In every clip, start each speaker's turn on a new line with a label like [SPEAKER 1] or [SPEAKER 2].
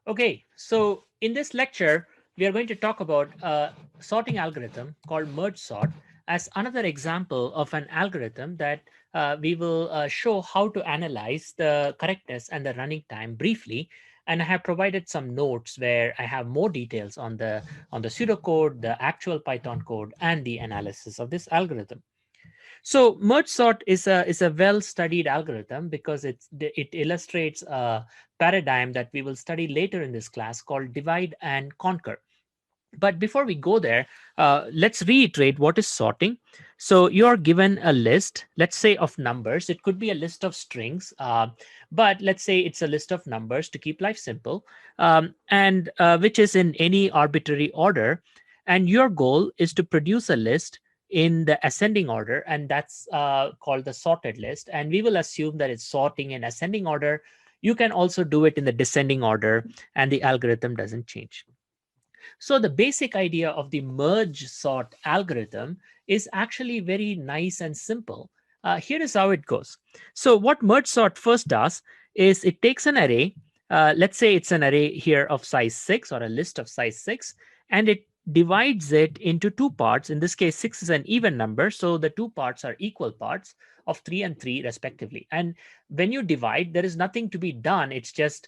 [SPEAKER 1] Okay, so in this lecture, we are going to talk about a sorting algorithm called merge sort as another example of an algorithm that we will show how to analyze the correctness and the running time briefly. And I have provided some notes where I have more details on the pseudocode, the actual Python code, and the analysis of this algorithm. So merge sort is a well studied algorithm because it illustrates a paradigm that we will study later in this class called divide and conquer. But before we go there, let's reiterate what is sorting. So you're given a list, let's say of numbers. It could be a list of strings, but let's say it's a list of numbers to keep life simple, and which is in any arbitrary order. And your goal is to produce a list in the ascending order, and that's called the sorted list. And we will assume that it's sorting in ascending order. You can also do it in the descending order, and the algorithm doesn't change. So the basic idea of the merge sort algorithm is actually very nice and simple. Here is how it goes. So what merge sort first does is it takes an array. Let's say it's an array here of size 6 or a list of size 6, and it divides it into two parts. In this case, 6 is an even number, so the two parts are equal parts of 3 and 3 respectively. And when you divide, there is nothing to be done. It's just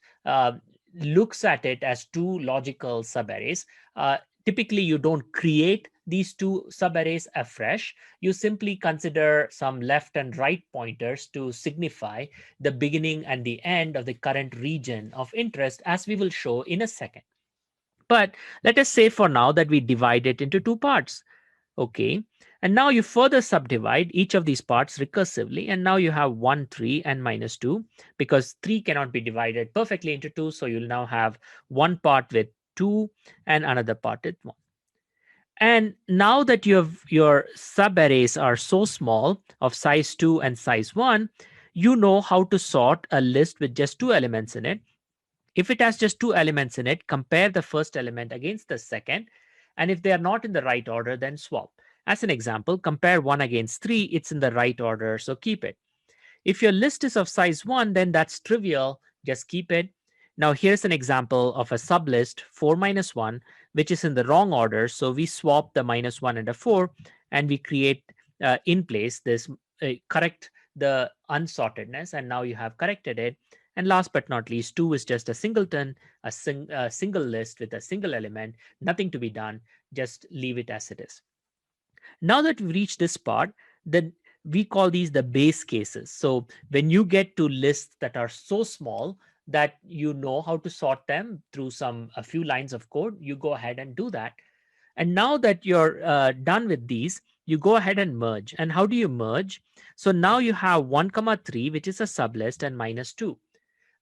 [SPEAKER 1] looks at it as two logical subarrays. Uh, Typically, you don't create these two subarrays afresh. You simply consider some left and right pointers to signify the beginning and the end of the current region of interest, as we will show in a second. But let us say for now that we divide it into two parts. Okay. And now you further subdivide each of these parts recursively. And now you have 1, 3, and minus 2, because 3 cannot be divided perfectly into 2. So you'll now have one part with 2 and another part with 1. And now that your subarrays are so small of size 2 and size 1, you know how to sort a list with just two elements in it. If it has just two elements in it, compare the first element against the second. And if they are not in the right order, then swap. As an example, compare 1 against 3, it's in the right order, so keep it. If your list is of size 1, then that's trivial, just keep it. Now here's an example of a sublist 4 minus 1, which is in the wrong order. So we swap the minus 1 and a 4, and we create in place this correct the unsortedness, and now you have corrected it. And last but not least, 2 is just a singleton, a single list with a single element, nothing to be done, just leave it as it is. Now that we've reached this part, then we call these the base cases. So when you get to lists that are so small that you know how to sort them through a few lines of code, you go ahead and do that. And now that you're done with these, you go ahead and merge. And how do you merge? So now you have 1 comma 3, which is a sublist, and minus 2.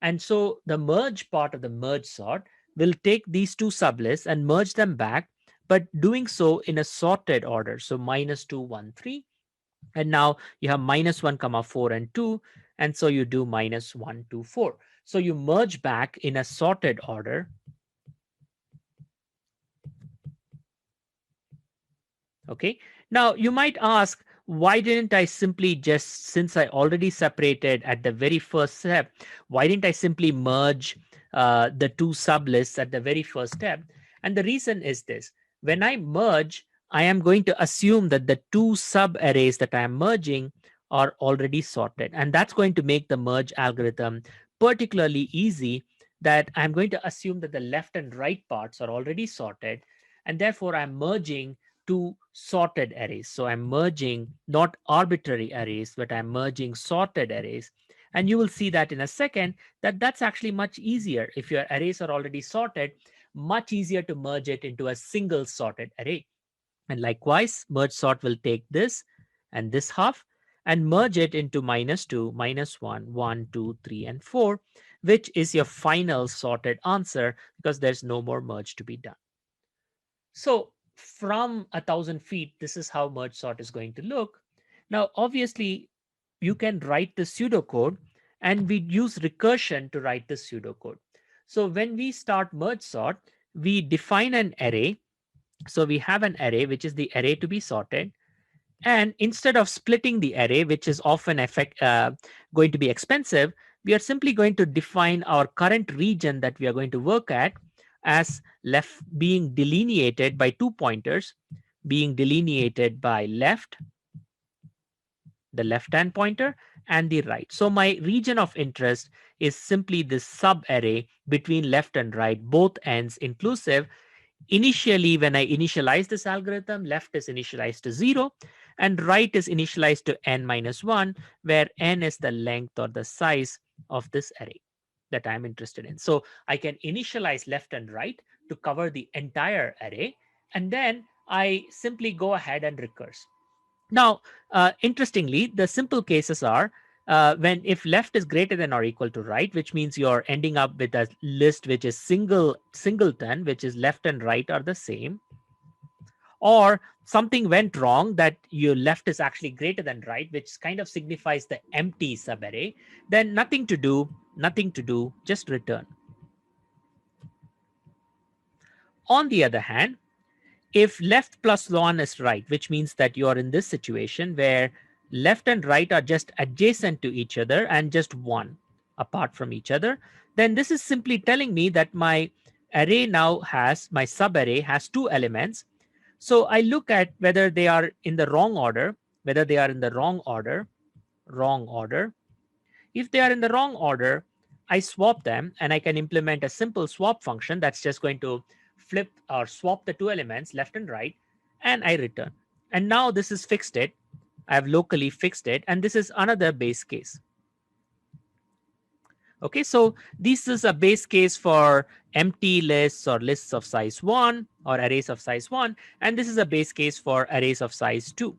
[SPEAKER 1] And so the merge part of the merge sort will take these two sublists and merge them back, but doing so in a sorted order. So minus 2, 1, 3. And now you have minus 1 comma 4 and 2. And so you do minus 1, 2, 4. So you merge back in a sorted order. Okay. Now you might ask, why didn't I simply just, since I already separated at the very first step, why didn't I simply merge the two sublists at the very first step? And the reason is this: when I merge, I am going to assume that the two sub arrays that I am merging are already sorted. And that's going to make the merge algorithm particularly easy, that I'm going to assume that the left and right parts are already sorted. And therefore, I'm merging two sorted arrays. So I'm merging not arbitrary arrays, but I'm merging sorted arrays. And you will see that in a second, that that's actually much easier. If your arrays are already sorted, much easier to merge it into a single sorted array. And likewise, merge sort will take this and this half and merge it into minus 2, minus 1, 1, 2, 3, and 4, which is your final sorted answer, because there's no more merge to be done. So from 1,000 feet, this is how merge sort is going to look. Now, obviously, you can write the pseudocode, and we use recursion to write the pseudocode. So when we start merge sort, we define an array. So we have an array, which is the array to be sorted. And instead of splitting the array, which is often going to be expensive, we are simply going to define our current region that we are going to work at as left being delineated by 2 pointers, being delineated by left, the left-hand pointer, and the right. So my region of interest is simply this sub-array between left and right, both ends inclusive. Initially, when I initialize this algorithm, left is initialized to 0 and right is initialized to n minus 1, where n is the length or the size of this array that I'm interested in. So I can initialize left and right to cover the entire array, and then I simply go ahead and recurse. Now, interestingly, the simple cases are when if left is greater than or equal to right, which means you're ending up with a list which is singleton, which is left and right are the same, or something went wrong that your left is actually greater than right, which kind of signifies the empty subarray, then nothing to do, just return. On the other hand, if left plus 1 is right, which means that you are in this situation where left and right are just adjacent to each other and just 1 apart from each other, then this is simply telling me that my array now has, my subarray has 2 elements. So I look at whether they are in the wrong order, If they are in the wrong order, I swap them, and I can implement a simple swap function that's just going to flip or swap the 2 elements left and right, and I return. And now this is fixed it. I've locally fixed it, and this is another base case. Okay, so this is a base case for empty lists or lists of size 1 or arrays of size 1, and this is a base case for arrays of size 2.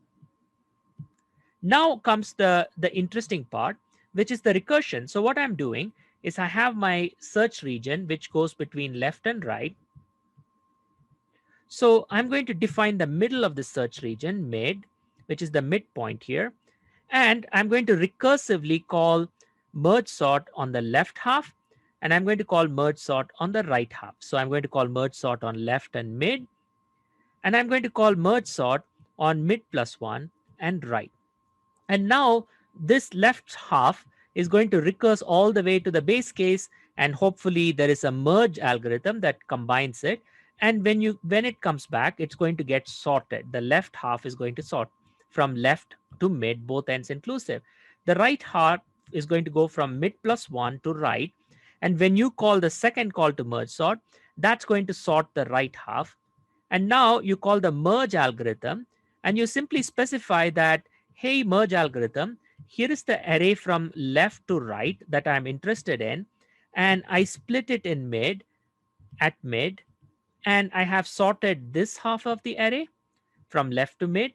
[SPEAKER 1] Now comes the interesting part, which is the recursion. So what I'm doing is I have my search region, which goes between left and right. So I'm going to define the middle of the search region, mid, which is the midpoint here. And I'm going to recursively call merge sort on the left half, and I'm going to call merge sort on the right half. So I'm going to call merge sort on left and mid, and I'm going to call merge sort on mid plus 1 and right. And now this left half is going to recurse all the way to the base case, and hopefully there is a merge algorithm that combines it. And when it comes back, it's going to get sorted. The left half is going to sort from left to mid, both ends inclusive. The right half is going to go from mid plus 1 to right. And when you call the second call to merge sort, that's going to sort the right half. And now you call the merge algorithm, and you simply specify that, hey, merge algorithm, here is the array from left to right that I'm interested in, and I split it in at mid, and I have sorted this half of the array from left to mid,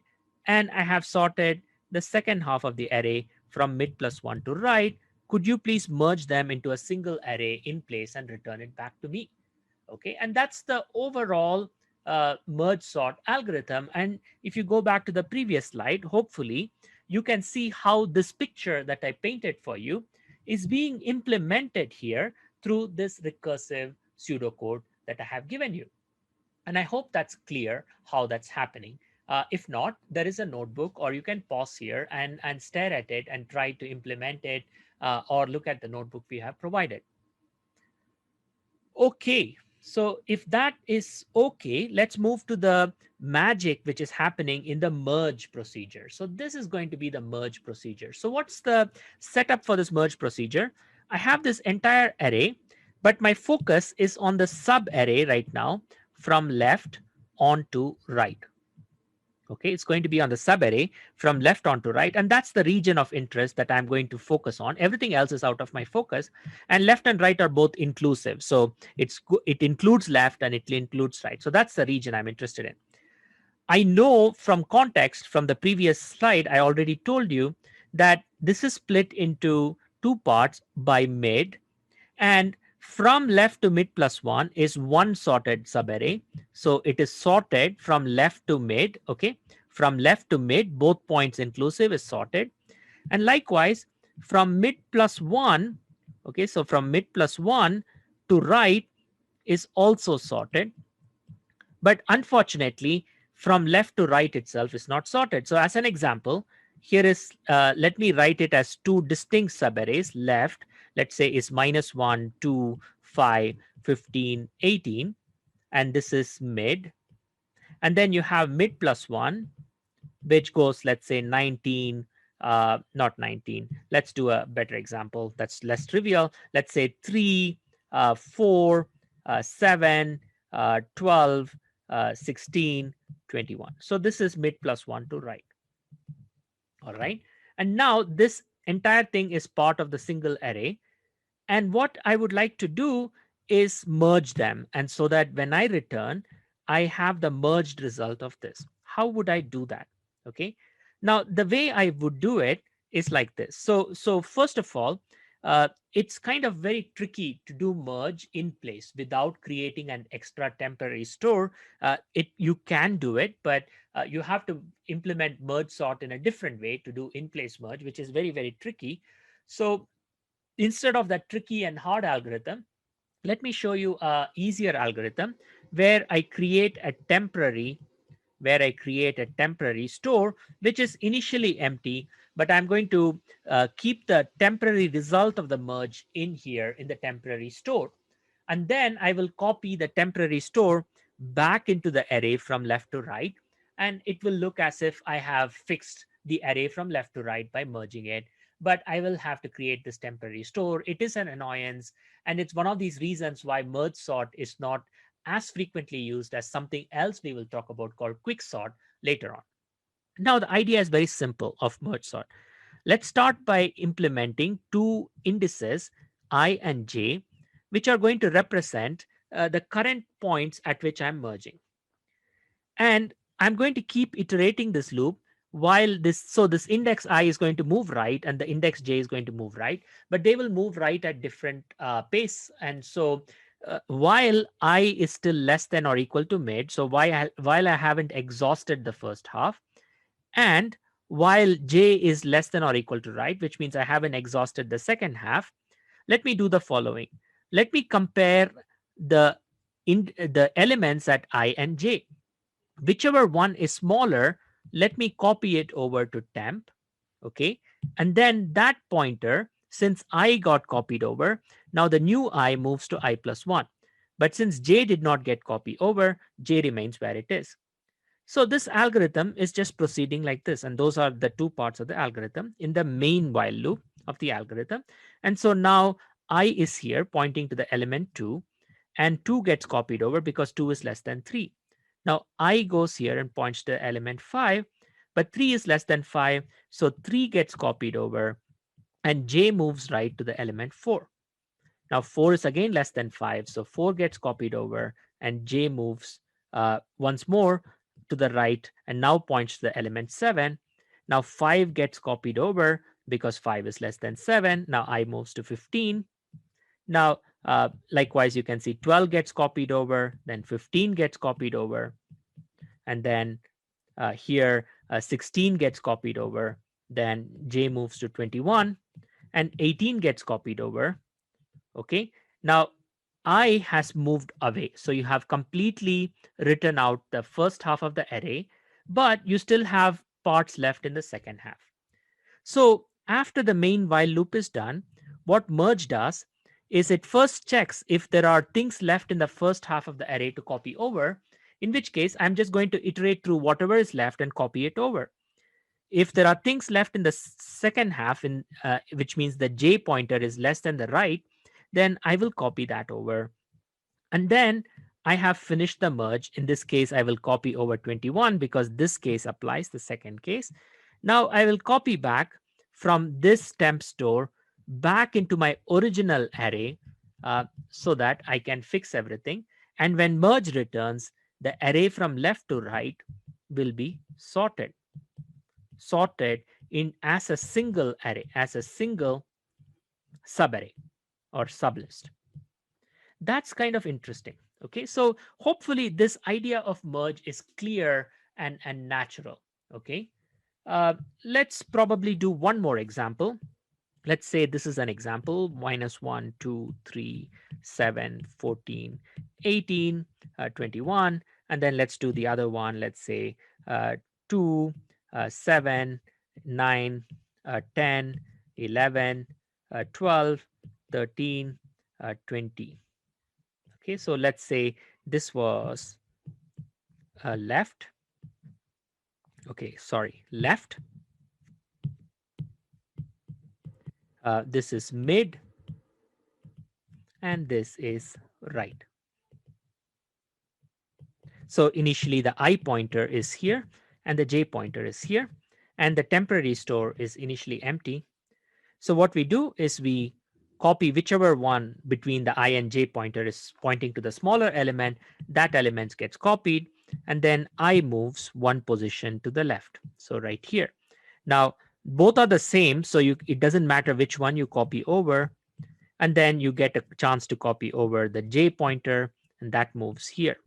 [SPEAKER 1] and I have sorted the second half of the array from mid plus 1 to right. Could you please merge them into a single array in place and return it back to me? Okay, and that's the overall merge sort algorithm. And if you go back to the previous slide, hopefully you can see how this picture that I painted for you is being implemented here through this recursive pseudocode that I have given you. And I hope that's clear how that's happening. If not, there is a notebook, or you can pause here and stare at it and try to implement it, or look at the notebook we have provided. Okay, so if that is okay, let's move to the magic which is happening in the merge procedure. So this is going to be the merge procedure. So what's the setup for this merge procedure? I have this entire array, but my focus is on the sub array right now from left on to right. Okay, it's going to be on the subarray from left on to right, and that's the region of interest that I'm going to focus on. Everything else is out of my focus, and left and right are both inclusive. So it includes left and it includes right. So that's the region I'm interested in. I know from context from the previous slide, I already told you that this is split into 2 parts by mid, and from left to mid plus 1 is one sorted subarray. So it is sorted from left to mid. Okay, from left to mid, both points inclusive is sorted. And likewise, from mid plus 1, okay, so from mid plus 1 to right is also sorted. But unfortunately, from left to right itself is not sorted. So as an example, here is, let me write it as two distinct subarrays. Left, let's say, is -1, 2, 5, 15, 18. And this is mid. And then you have mid plus 1, which goes, let's say, 19, not 19. Let's do a better example that's less trivial. Let's say 3, 4, 7, 12, 16, 21. So this is mid plus 1 to right. All right. And now this entire thing is part of the single array. And what I would like to do is merge them. And so that when I return, I have the merged result of this. How would I do that? Okay. Now, the way I would do it is like this. So first of all, it's kind of very tricky to do merge in place without creating an extra temporary store. You can do it, but you have to implement merge sort in a different way to do in place merge, which is very, very tricky. So instead of that tricky and hard algorithm, let me show you a easier algorithm where I create a temporary store, which is initially empty, but I'm going to keep the temporary result of the merge in here in the temporary store. And then I will copy the temporary store back into the array from left to right. And it will look as if I have fixed the array from left to right by merging it. But I will have to create this temporary store. It is an annoyance. And it's one of these reasons why merge sort is not as frequently used as something else we will talk about called quick sort later on. Now, the idea is very simple of merge sort. Let's start by implementing two indices, I and j, which are going to represent the current points at which I'm merging. And I'm going to keep iterating this loop while this index I is going to move right and the index j is going to move right, but they will move right at different pace. And so while I is still less than or equal to mid, so while I haven't exhausted the first half, and while j is less than or equal to right, which means I haven't exhausted the second half, let me do the following. Let me compare the elements at I and j. Whichever one is smaller, let me copy it over to temp. Okay. And then that pointer, since I got copied over, now the new I moves to I plus 1. But since j did not get copied over, j remains where it is. So this algorithm is just proceeding like this. And those are the two parts of the algorithm in the main while loop of the algorithm. And so now I is here pointing to the element 2, and 2 gets copied over because 2 is less than 3. Now I goes here and points to element 5, but 3 is less than 5. So 3 gets copied over and j moves right to the element 4. Now 4 is again less than 5. So 4 gets copied over and j moves once more to the right and now points to the element 7. Now 5 gets copied over because 5 is less than 7. Now I moves to 15. Now, likewise, you can see 12 gets copied over, then 15 gets copied over, and then here 16 gets copied over, then j moves to 21, and 18 gets copied over. Okay, now I has moved away. So you have completely written out the first half of the array, but you still have parts left in the second half. So after the main while loop is done, what merge does is it first checks if there are things left in the first half of the array to copy over, in which case I'm just going to iterate through whatever is left and copy it over. If there are things left in the second half, which means the j pointer is less than the right, then I will copy that over. And then I have finished the merge. In this case, I will copy over 21 because this case applies the second case. Now I will copy back from this temp store back into my original array so that I can fix everything. And when merge returns, the array from left to right will be sorted in as a single array, as a single subarray or sublist. That's kind of interesting. Okay, so hopefully this idea of merge is clear and natural. Okay, let's probably do one more example. Let's say this is an example: -1, 2, 3, 7, 14, 18, 21, and then let's do the other one. Let's say 2, 7, 9, 10, 11, 12, 13, 20. Okay, so let's say this was left. Okay, sorry, left. This is mid, and this is right. So initially the I pointer is here and the J pointer is here, and the temporary store is initially empty. So what we do is we copy whichever one between the I and J pointer is pointing to the smaller element, that element gets copied, and then I moves one position to the left. So right here. Now, both are the same, so it doesn't matter which one you copy over, and then you get a chance to copy over the J pointer, and that moves here.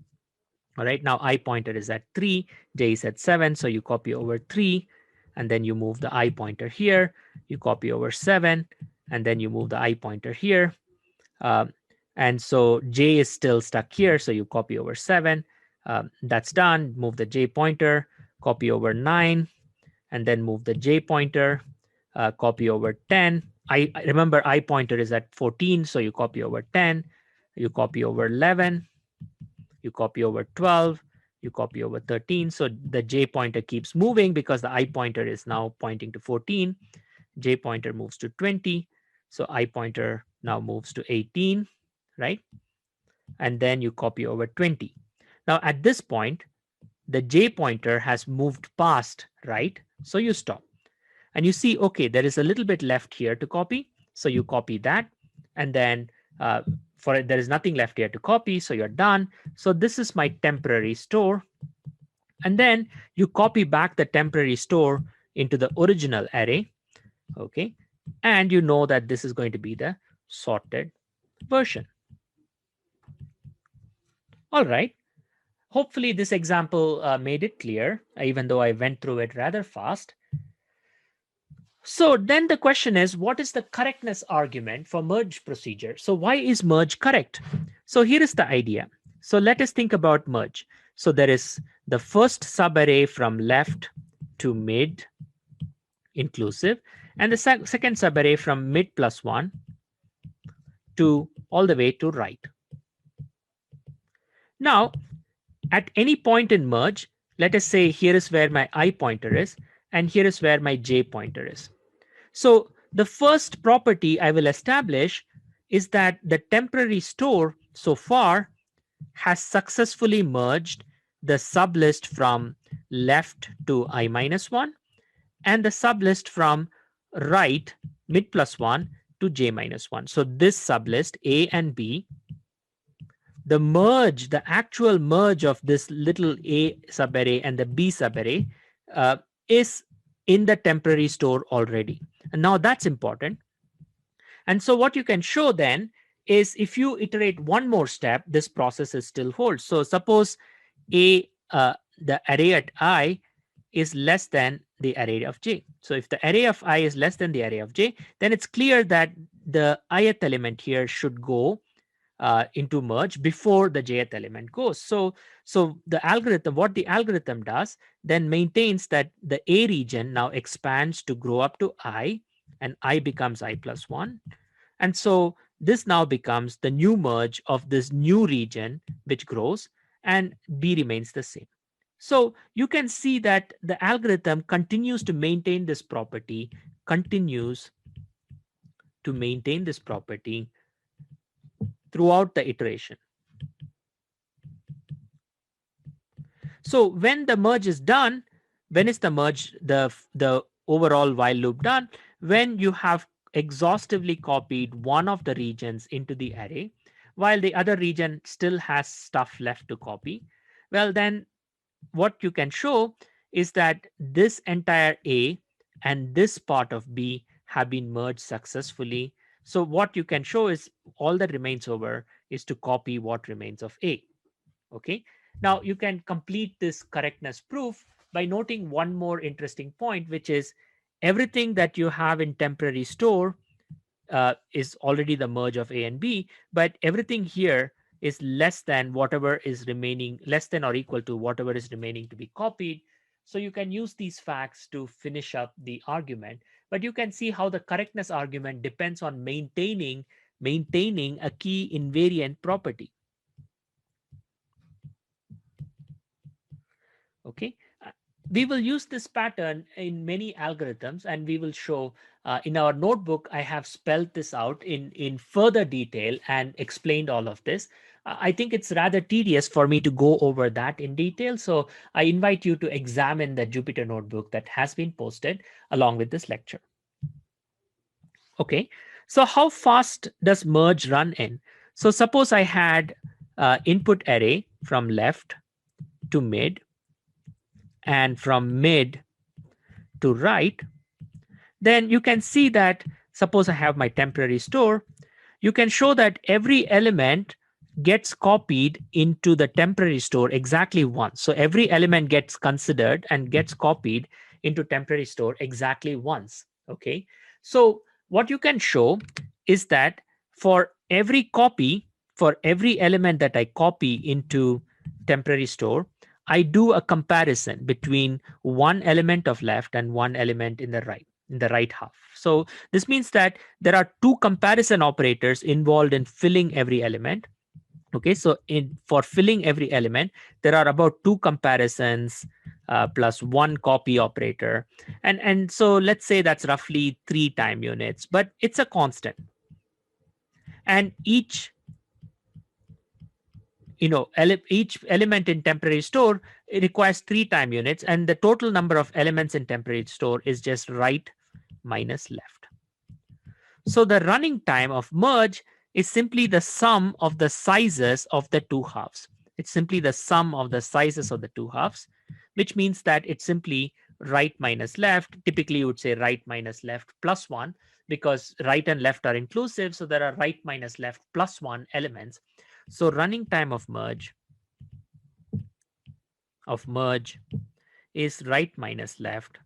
[SPEAKER 1] All right, now I pointer is at 3, J is at 7, so you copy over 3, and then you move the I pointer here, you copy over 7, and then you move the I pointer here. And so J is still stuck here, so you copy over 7. That's done. Move the J pointer, copy over 9, and then move the J pointer, copy over 10. I remember I pointer is at 14, so you copy over 10, you copy over 11, you copy over 12, you copy over 13. So the J pointer keeps moving because the I pointer is now pointing to 14. J pointer moves to 20. So I pointer now moves to 18, right? And then you copy over 20. Now at this point, the J pointer has moved past, right? So you stop. And you see, okay, there is a little bit left here to copy. So you copy that. And then there is nothing left here to copy. So you're done. So this is my temporary store. And then you copy back the temporary store into the original array. Okay. And you know that this is going to be the sorted version. All right. Hopefully this example made it clear, even though I went through it rather fast. So then the question is, what is the correctness argument for merge procedure? So why is merge correct? So here is the idea. So let us think about merge. So there is the first subarray from left to mid inclusive, and the second subarray from mid plus 1 to all the way to right. Now, at any point in merge, let us say here is where my I pointer is, and here is where my J pointer is. So the first property I will establish is that the temporary store so far has successfully merged the sublist from left to I minus 1 and the sublist from right mid plus 1 to J minus 1. So this sublist A and B, the merge, the actual merge of this little A subarray and the B subarray is in the temporary store already. And now that's important. And so what you can show then is if you iterate one more step, this process is still holds. So suppose the array at I is less than the array of J. So if the array of I is less than the array of J, then it's clear that the ith element here should go into merge before the jth element goes. So the algorithm, what the algorithm does, then maintains that the A region now expands to grow up to I, and I becomes I plus 1. And so this now becomes the new merge of this new region, which grows, and B remains the same. So you can see that the algorithm continues to maintain this property, throughout the iteration. So when the merge is done, when is the merge, the overall while loop done? When you have exhaustively copied one of the regions into the array, while the other region still has stuff left to copy. Well, then what you can show is that this entire A and this part of B have been merged successfully. So what you can show is all that remains over is to copy what remains of A. Okay. Now you can complete this correctness proof by noting one more interesting point, which is everything that you have in temporary store is already the merge of A and B, but everything here is less than whatever is remaining, less than or equal to whatever is remaining to be copied. So you can use these facts to finish up the argument, but you can see how the correctness argument depends on maintaining a key invariant property. Okay. We will use this pattern in many algorithms, and we will show in our notebook. I have spelled this out in further detail and explained all of this. I think it's rather tedious for me to go over that in detail. So I invite you to examine the Jupyter notebook that has been posted along with this lecture. Okay, so how fast does merge run in? So suppose I had input array from left to mid and from mid to right, then you can see that suppose I have my temporary store, you can show that every element gets copied into the temporary store exactly once. So every element gets considered and gets copied into temporary store exactly once. Okay, so what you can show is that for every copy, for every element that I copy into temporary store, I do a comparison between one element of left and one element in the right half. So this means that there are two comparison operators involved in filling every element. Okay, so for filling every element, there are about two comparisons plus one copy operator. And so let's say that's roughly 3 time units, but it's a constant. And each element in temporary store, it requires 3 time units, and the total number of elements in temporary store is just right minus left. So the running time of merge is simply the sum of the sizes of the two halves. It's simply the sum of the sizes of the two halves, which means that it's simply right minus left. Typically, you would say right minus left plus 1, because right and left are inclusive. So there are right minus left plus 1 elements. So running time of merge is right minus left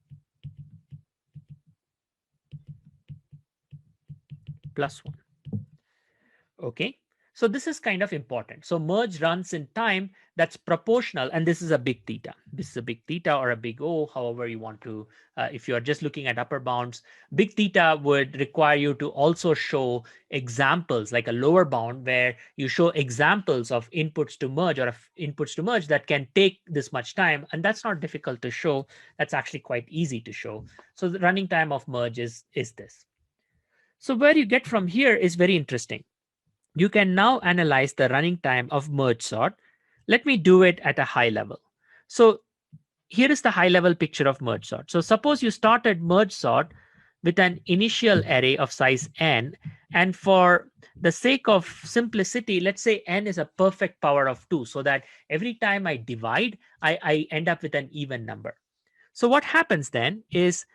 [SPEAKER 1] plus 1. Okay, so this is kind of important. So merge runs in time that's proportional, and this is a big theta. This is a big theta or a big O, however you want to. If you are just looking at upper bounds, big theta would require you to also show examples, like a lower bound where you show examples of inputs to merge or inputs to merge that can take this much time, and that's not difficult to show. That's actually quite easy to show. So the running time of merge is this. So where you get from here is very interesting. You can now analyze the running time of merge sort. Let me do it at a high level. So here is the high level picture of merge sort. So suppose you started merge sort with an initial array of size n, and for the sake of simplicity, let's say n is a perfect power of 2, so that every time I divide, I end up with an even number. So what happens then is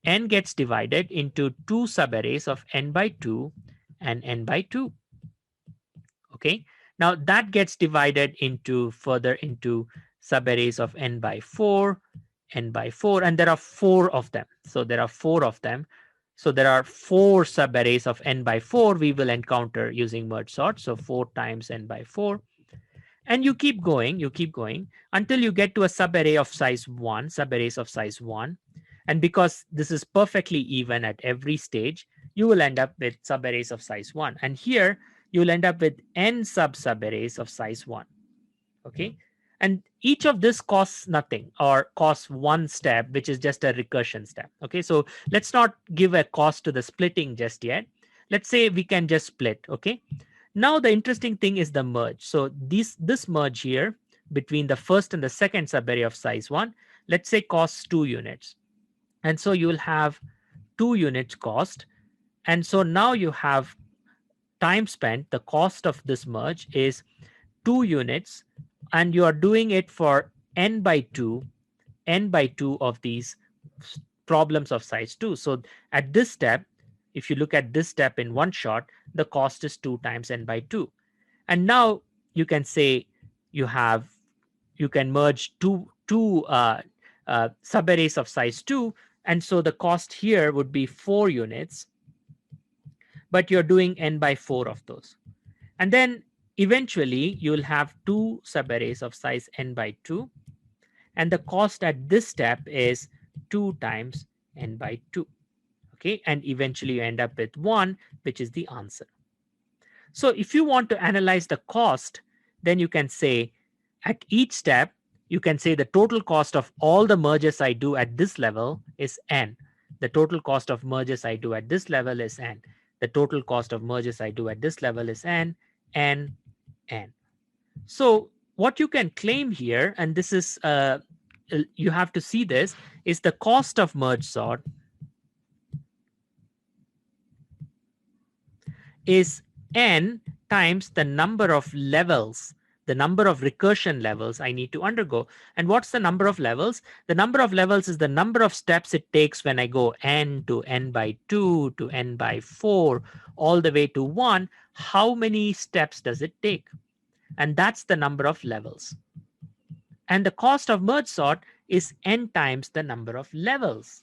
[SPEAKER 1] n gets divided into two subarrays of n by 2 and n by 2. Okay, now that gets divided into further into subarrays of n by 4, n by 4, and there are 4 of them. So there are 4 of them. So there are 4 subarrays of n by 4 we will encounter using merge sort. So 4 times n by 4. And you keep going until you get to a subarray of size 1, subarrays of size 1. And because this is perfectly even at every stage, you will end up with subarrays of size 1. And here, you'll end up with n subarrays of size 1. Okay, and each of this costs nothing or costs one step, which is just a recursion step. Okay, so let's not give a cost to the splitting just yet. Let's say we can just split. Okay, now the interesting thing is the merge. So this merge here between the first and the second subarray of size 1, let's say costs 2 units. And so you will have 2 units cost. And so now you have time spent, the cost of this merge is 2 units, and you are doing it for n by 2 of these problems of size 2. So at this step, if you look at this step in one shot, the cost is 2 times n by 2. And now you can say you can merge two subarrays of size 2, and so the cost here would be 4 units, but you're doing n by 4 of those. And then eventually you'll have 2 subarrays of size n by 2. and the cost at this step is 2 times n by 2. Okay, and eventually you end up with 1, which is the answer. So if you want to analyze the cost, then you can say at each step, you can say the total cost of all the merges I do at this level is n. The total cost of merges I do at this level is n. The total cost of merges I do at this level is n, n, n. So what you can claim here, and this is, you have to see this, is the cost of merge sort is n times the number of levels, the number of recursion levels I need to undergo. And what's the number of levels? The number of levels is the number of steps it takes when I go n to n by 2 to n by 4 all the way to 1. How many steps does it take? And that's the number of levels. And the cost of merge sort is n times the number of levels.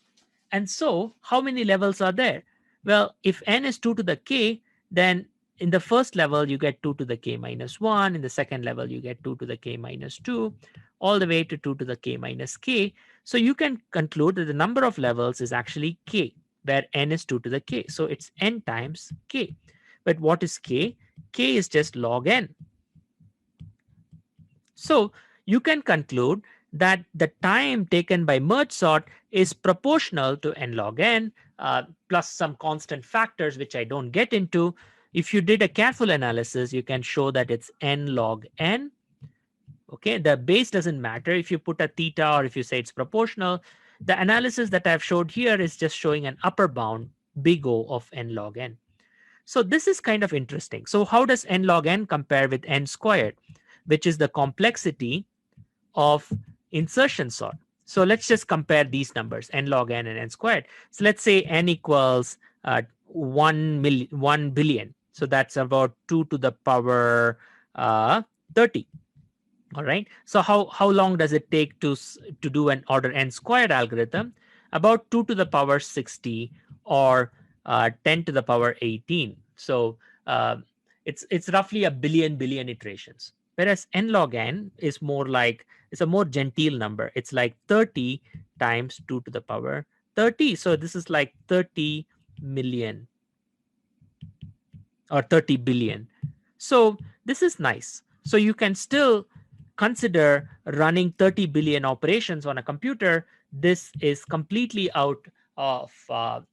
[SPEAKER 1] And so how many levels are there? Well, if n is 2 to the k, then in the first level, you get 2 to the k minus 1. In the second level, you get 2 to the k minus 2, all the way to 2 to the k minus k. So you can conclude that the number of levels is actually k, where n is 2 to the k. So it's n times k. But what is k? K is just log n. So you can conclude that the time taken by merge sort is proportional to n log n plus some constant factors, which I don't get into. If you did a careful analysis, you can show that it's n log n. Okay, the base doesn't matter if you put a theta or if you say it's proportional. The analysis that I've showed here is just showing an upper bound, big O of n log n. So this is kind of interesting. So how does n log n compare with n squared, which is the complexity of insertion sort? So let's just compare these numbers, n log n and n squared. So let's say n equals 1 billion. So that's about 2 to the power 30. All right. So how long does it take to do an order n squared algorithm? About 2 to the power 60 or 10 to the power 18. So it's roughly a billion iterations. Whereas n log n is more like, it's a more genteel number. It's like 30 times 2 to the power 30. So this is like 30 million or 30 billion. So this is nice. So you can still consider running 30 billion operations on a computer. This is completely out of the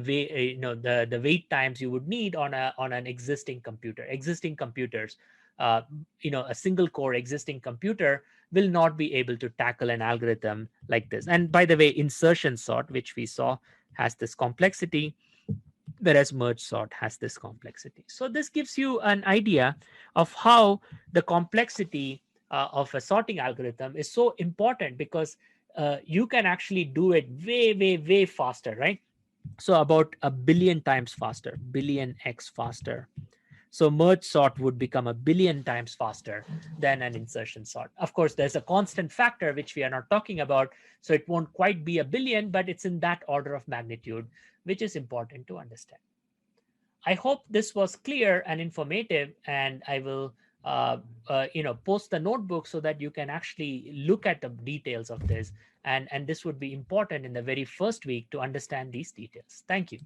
[SPEAKER 1] way the wait times you would need on an existing computer. Existing computers, a single core existing computer will not be able to tackle an algorithm like this. And by the way, insertion sort, which we saw, has this complexity, whereas merge sort has this complexity. So this gives you an idea of how the complexity of a sorting algorithm is so important, because you can actually do it way faster, right? So about a billion times faster, billion x faster. So merge sort would become a billion times faster than an insertion sort. Of course, there's a constant factor which we are not talking about, so it won't quite be a billion, but it's in that order of magnitude, which is important to understand. I hope this was clear and informative, and I will post the notebook so that you can actually look at the details of this, and this would be important in the very first week to understand these details. Thank you.